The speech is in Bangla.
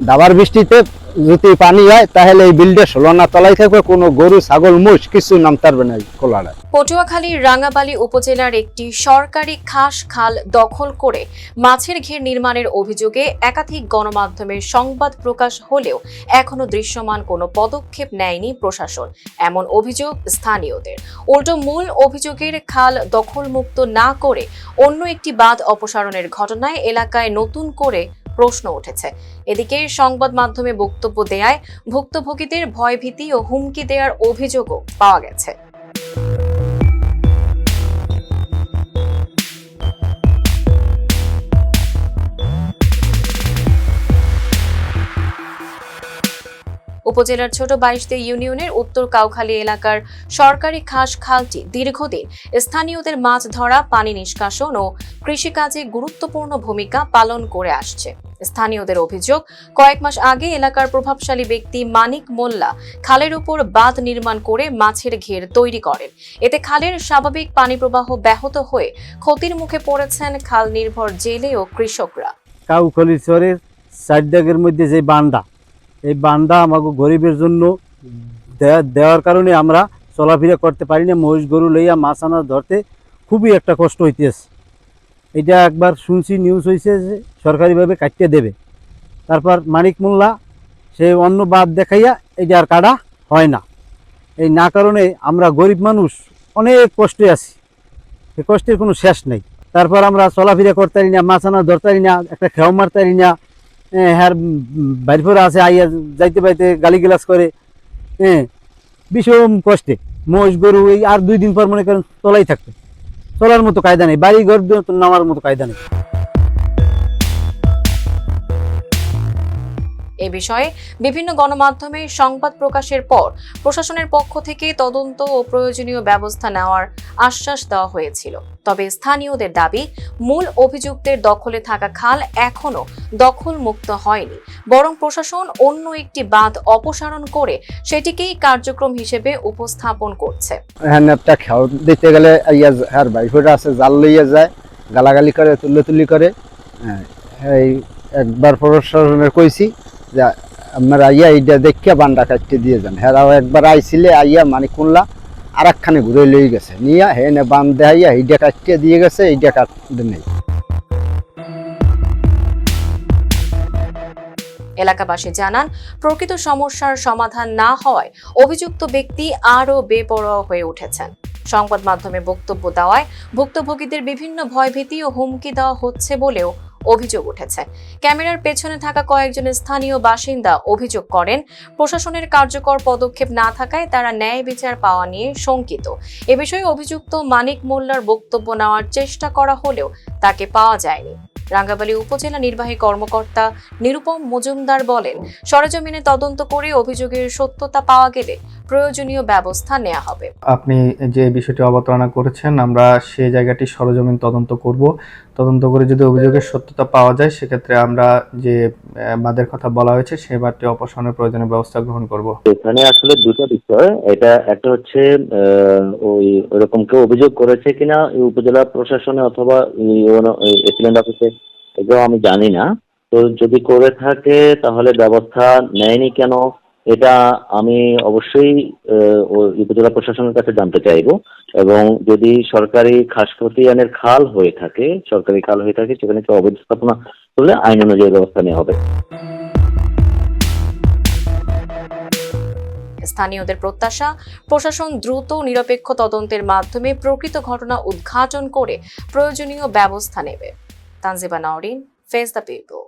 দাবার বৃষ্টিতে যদি পানি হয় তাহলে এই বিলটা 16 না তলায় থাকবে, কোনো গরু ছাগল মোষ কিছু নামতে পারবে না কোলাড়া। পটুয়াখালীর রাঙ্গাবালী উপজেলার একটি সরকারি খাস খাল দখল করে মাছের ঘের নির্মাণের অভিযোগে একাধিক গণমাধ্যমের সংবাদ প্রকাশ হলেও এখনো দৃশ্যমান কোনো পদক্ষেপ নেয়নি প্রশাসন, এমন অভিযোগ স্থানীয়দের। উল্টো মূল অভিযোগের খাল দখলমুক্ত না করে অন্য একটি বাঁধ অপসারণের ঘটনায় এলাকায় নতুন করে প্রশ্ন উঠেছে। এদিকে সংবাদ মাধ্যমে বক্তব্য দেয়ায় ভুক্তভোগীদের ভয়ভীতি ও হুমকি দেওয়ার অভিযোগও পাওয়া গেছে। উপজেলার ছোট 22 ইউনিয়নের উত্তর কাউখালী এলাকার সরকারি খাস খালটি দীর্ঘদিন স্থানীয়দের মাছ ধরা, পানি নিষ্কাশন ও কৃষিকাজে গুরুত্বপূর্ণ ভূমিকা পালন করে আসছে। স্থানীয়দের অভিযোগ, কয়েক মাস আগে এলাকার প্রভাবশালী ব্যক্তি মানিক মোল্লা খালের উপর বাঁধ নির্মাণ করে মাছের ঘের তৈরি করেন। এতে খালের স্বাভাবিক পানি প্রবাহ ব্যাহত হয়ে ক্ষতির মুখে পড়েছেন খাল নির্ভর জেলে ও কৃষকরা। কাউখালী শহরের 4 দাগের মধ্যে যে বান্দা, এই বান্দা আমাকে গরিবের জন্য দেওয়ার কারণে আমরা চলাফেরা করতে পারি না। মহিষ গরু লইয়া মাছ আনা ধরতে খুবই একটা কষ্ট হইতেছে। এটা একবার শুনছি, নিউজ হয়েছে যে সরকারিভাবে কাটিয়ে দেবে। তারপর মানিক মোল্লা সে অন্য বাদ দেখাইয়া এটা আর কাটা হয় না। এই না কারণে আমরা গরিব মানুষ অনেক কষ্টে আছি, এই কষ্টের কোনো শেষ নেই। তারপর আমরা চলাফেরা করতে পারি না, মাছ আনা ধরতে পারি না, একটা খেয়াও মারতে পারি না। হ্যাঁ, বাড়ি ফেরা আছে, আইয়া যাইতে পাইতে গালিগালাজ করে, ভীষণ কষ্টে। মহিষ গরু এই আর 2 দিন পর মনে করেন তলাই থাকবে, চলার মতো কায়দা নেই, বাড়ি ঘর নামার মতো কায়দা নেই। এ বিষয়ে বিভিন্ন গণমাধ্যমে সংবাদ প্রকাশের পর প্রশাসনের পক্ষ থেকে তদন্ত ও প্রয়োজনীয় ব্যবস্থা নেওয়ার আশ্বাস দেওয়া হয়েছিল। তবে স্থানীয়দের দাবি, মূল অভিযুক্তের দখলে থাকা খাল এখনো দখলমুক্ত হয়নি, বরং প্রশাসন অন্য একটি বাঁধ অপসারণ করে সেটিকেই কার্যক্রম হিসেবে উপস্থাপন করছে। হ্যাঁ, একটা খেয়াও দিতে গেলে আর বাইফোটা আছে, জাল লইয়া যায়, গালাগালি করে, তুল্লি করে। এই একবার প্রশাসনের কইছি যে আপনারা আইয়া এইটা দেখিয়া বান্ডা কাটতে দিয়ে যান। হেরাও একবার আইছিলে, আইয়া মানিক মোল্লা আর একখানে ঘুরে লই গেছে, নিয়ে হেনে বান দেখাইয়া এইটা কাটতে দিয়ে গেছে, এইটা কাটতে নেই। এলাকাবাসী জানান, প্রকৃত সমস্যার সমাধান না হওয়ায় অভিযুক্ত ব্যক্তি আরও বেপরোয়া হয়ে উঠেছেন। সংবাদ মাধ্যমে বক্তব্য দেওয়ায় ভুক্তভোগীদের বিভিন্ন ভয়ভীতি ও হুমকি দেওয়া হচ্ছে বলেও অভিযোগ উঠেছে। ক্যামেরার পেছনে থাকা কয়েকজন স্থানীয় বাসিন্দা অভিযোগ করেন, প্রশাসনের কার্যকর পদক্ষেপ না থাকায় তারা ন্যায় বিচার পাওয়া নিয়ে শঙ্কিত। এ বিষয়ে অভিযুক্ত মানিক মোল্লার বক্তব্য নেওয়ার চেষ্টা করা হলেও তাকে পাওয়া যায়নি। রাঙ্গাবালী উপজেলা নির্বাহী কর্মকর্তা নিরুপম মজুমদার বলেন, সরেজমিনে তদন্ত করে অভিযোগের সত্যতা পাওয়া গেলে প্রয়োজনীয় ব্যবস্থা নেওয়া হবে। আপনি যে বিষয়টি অবতারণা করেছেন, আমরা সেই জায়গাটি সরেজমিন তদন্ত করব। তদন্ত করে যদি অভিযোগের সত্যতা পাওয়া যায়, সেক্ষেত্রে আমরা যে বাঁধের কথা বলা হয়েছে সেই বাঁধটি অপসারণের প্রয়োজনীয় ব্যবস্থা গ্রহণ করব। এখানে আসলে দুটো বিষয়, এটা একটা হচ্ছে ওইরকম কেউ অভিযোগ করেছে কিনা উপজেলা প্রশাসনে অথবা এসিলেন্ট অফিসে, এগুলো আমি জানি না। তো যদি করে থাকে তাহলে ব্যবস্থা নেয়নি কেন, এটা আমি অবশ্যই উপজেলা প্রশাসনের কাছে জানতে চাইবো। এবং যদি সরকারি খাস খতিয়ানের খাল হয়ে থাকে, সেখানে কেউ অবৈধ স্থাপনা করলে আইন অনুযায়ী ব্যবস্থা নেওয়া হবে। স্থানীয়দের প্রত্যাশা, প্রশাসন দ্রুত নিরপেক্ষ তদন্তের মাধ্যমে প্রকৃত ঘটনা উদ্ঘাটন করে প্রয়োজনীয় ব্যবস্থা নেবে। Tanjiba Naorin, face the people.